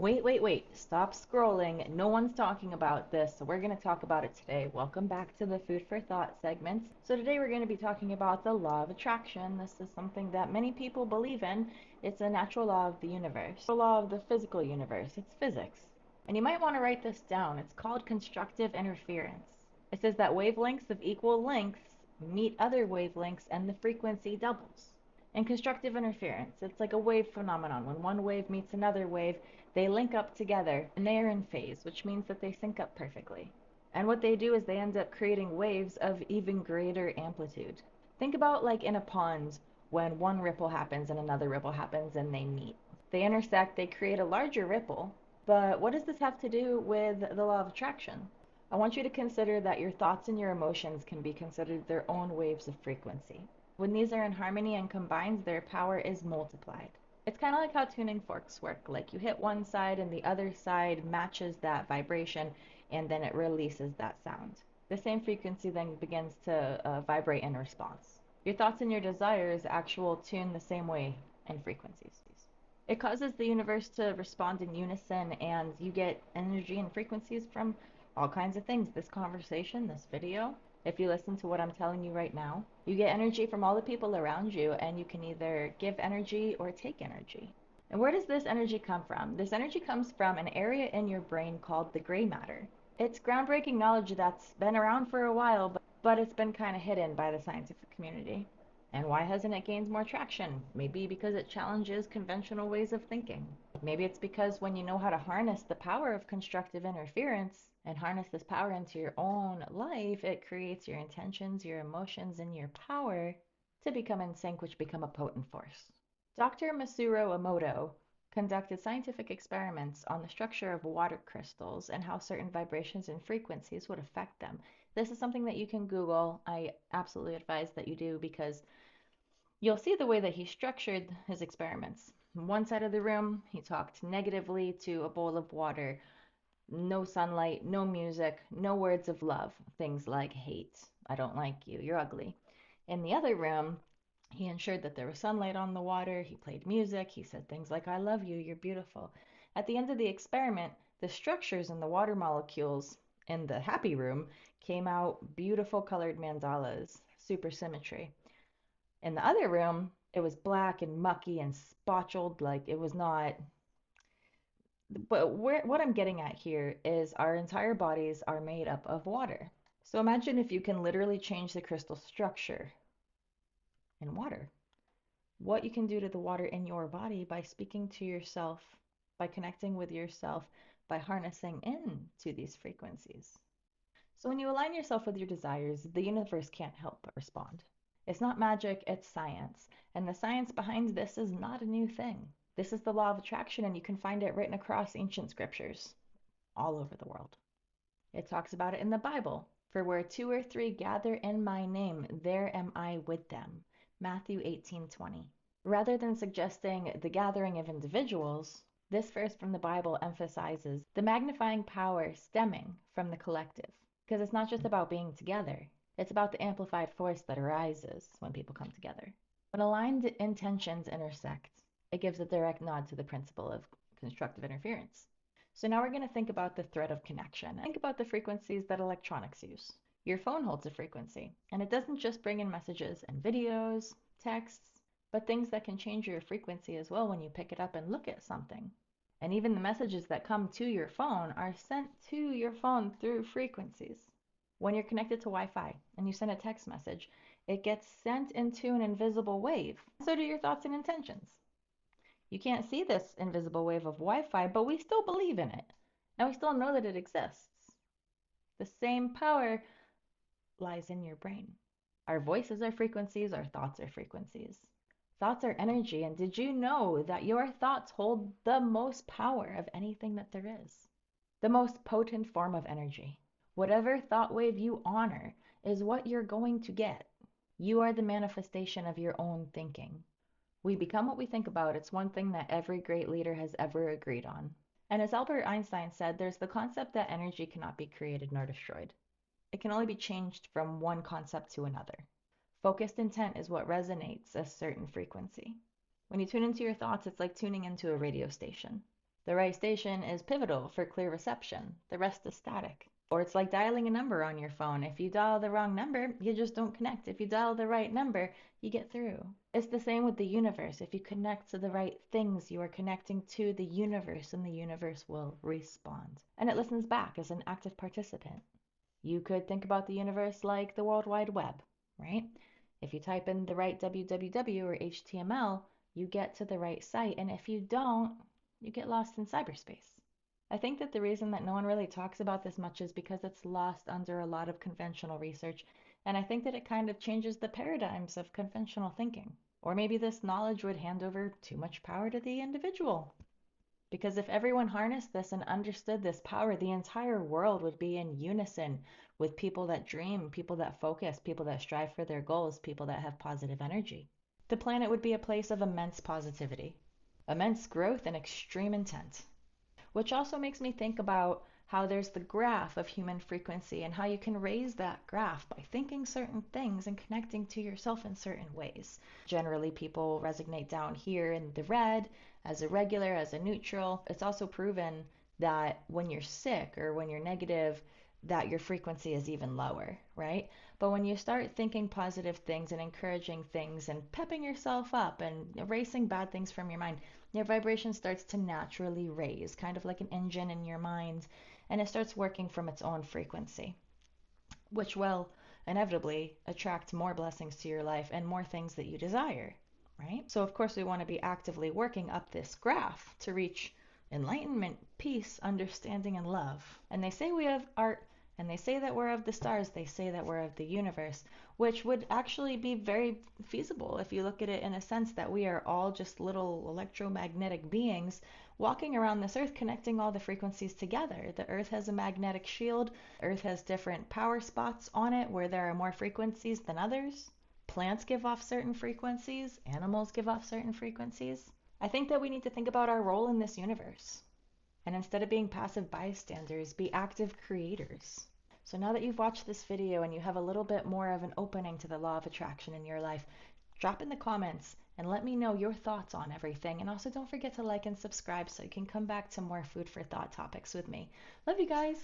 Wait. Stop scrolling. No one's talking about this, so we're going to talk about it today. Welcome back to the Food for Thought segment. So today we're going to be talking about the law of attraction. This is something that many people believe in. It's a natural law of the universe, the law of the physical universe. It's physics. And you might want to write this down. It's called constructive interference. It says that wavelengths of equal lengths meet other wavelengths and the frequency doubles. And constructive interference, it's like a wave phenomenon. When one wave meets another wave, they link up together and they are in phase, which means that they sync up perfectly. And what they do is they end up creating waves of even greater amplitude. Think about like in a pond when one ripple happens and another ripple happens and they meet. They intersect, they create a larger ripple. But what does this have to do with the law of attraction? I want you to consider that your thoughts and your emotions can be considered their own waves of frequency. When these are in harmony and combined, their power is multiplied. It's kind of like how tuning forks work. Like you hit one side and the other side matches that vibration and then it releases that sound. The same frequency then begins to vibrate in response. Your thoughts and your desires actually tune the same way in frequencies. It causes the universe to respond in unison and you get energy and frequencies from all kinds of things. This conversation, this video, if you listen to what I'm telling you right now, you get energy from all the people around you and you can either give energy or take energy. And where does this energy come from? This energy comes from an area in your brain called the gray matter. It's groundbreaking knowledge that's been around for a while, but it's been kind of hidden by the scientific community. And why hasn't it gained more traction? Maybe because it challenges conventional ways of thinking. Maybe it's because when you know how to harness the power of constructive interference and harness this power into your own life, it creates your intentions, your emotions, and your power to become in sync, which become a potent force. Dr. Masaru Emoto conducted scientific experiments on the structure of water crystals and how certain vibrations and frequencies would affect them. This is something that you can Google. I absolutely advise that you do because you'll see the way that he structured his experiments. One side of the room, he talked negatively to a bowl of water. No sunlight, no music, no words of love. Things like hate, I don't like you, you're ugly. In the other room, he ensured that there was sunlight on the water. He played music. He said things like, I love you, you're beautiful. At the end of the experiment, the structures in the water molecules in the happy room came out beautiful colored mandalas, super symmetry. In the other room, it was black and mucky and spotcheled, like it was not. But what I'm getting at here is our entire bodies are made up of water. So imagine if you can literally change the crystal structure in water. What you can do to the water in your body by speaking to yourself, by connecting with yourself, by harnessing into these frequencies. So when you align yourself with your desires, the universe can't help but respond. It's not magic, it's science. And the science behind this is not a new thing. This is the law of attraction, and you can find it written across ancient scriptures all over the world. It talks about it in the Bible. For where two or three gather in my name, there am I with them. Matthew 18:20. Rather than suggesting the gathering of individuals, this verse from the Bible emphasizes the magnifying power stemming from the collective. Because it's not just about being together, it's about the amplified force that arises when people come together. When aligned intentions intersect, it gives a direct nod to the principle of constructive interference. So now we're going to think about the thread of connection. Think about the frequencies that electronics use. Your phone holds a frequency, and it doesn't just bring in messages and videos, texts, but things that can change your frequency as well when you pick it up and look at something. And even the messages that come to your phone are sent to your phone through frequencies. When you're connected to Wi-Fi and you send a text message, it gets sent into an invisible wave. So do your thoughts and intentions. You can't see this invisible wave of Wi-Fi, but we still believe in it. And we still know that it exists. The same power lies in your brain. Our voices are frequencies, our thoughts are frequencies. Thoughts are energy, and did you know that your thoughts hold the most power of anything that there is? The most potent form of energy. Whatever thought wave you honor is what you're going to get. You are the manifestation of your own thinking. We become what we think about. It's one thing that every great leader has ever agreed on. And as Albert Einstein said, there's the concept that energy cannot be created nor destroyed. It can only be changed from one concept to another. Focused intent is what resonates a certain frequency. When you tune into your thoughts, it's like tuning into a radio station. The right station is pivotal for clear reception. The rest is static. Or it's like dialing a number on your phone. If you dial the wrong number, you just don't connect. If you dial the right number, you get through. It's the same with the universe. If you connect to the right things, you are connecting to the universe, and the universe will respond. And it listens back as an active participant. You could think about the universe like the World Wide Web, right? If you type in the right www or HTML, you get to the right site. And if you don't, you get lost in cyberspace. I think that the reason that no one really talks about this much is because it's lost under a lot of conventional research. And I think that it kind of changes the paradigms of conventional thinking. Or maybe this knowledge would hand over too much power to the individual. Because if everyone harnessed this and understood this power, the entire world would be in unison with people that dream, people that focus, people that strive for their goals, people that have positive energy. The planet would be a place of immense positivity, immense growth, and extreme intent. Which also makes me think about how there's the graph of human frequency and how you can raise that graph by thinking certain things and connecting to yourself in certain ways. Generally, people resonate down here in the red, as a regular, as a neutral. It's also proven that when you're sick or when you're negative, that your frequency is even lower, right? But when you start thinking positive things and encouraging things and pepping yourself up and erasing bad things from your mind, your vibration starts to naturally raise, kind of like an engine in your mind, and it starts working from its own frequency, which will inevitably attract more blessings to your life and more things that you desire, right? So of course we want to be actively working up this graph to reach enlightenment, peace, understanding, and love. And they say we have art, and they say that we're of the stars, they say that we're of the universe, which would actually be very feasible if you look at it in a sense that we are all just little electromagnetic beings walking around this earth, connecting all the frequencies together. The earth has a magnetic shield. Earth has different power spots on it where there are more frequencies than others. Plants give off certain frequencies. Animals give off certain frequencies. I think that we need to think about our role in this universe. And instead of being passive bystanders, be active creators. So now that you've watched this video and you have a little bit more of an opening to the law of attraction in your life, drop in the comments and let me know your thoughts on everything. And also don't forget to like and subscribe so you can come back to more food for thought topics with me. Love you guys.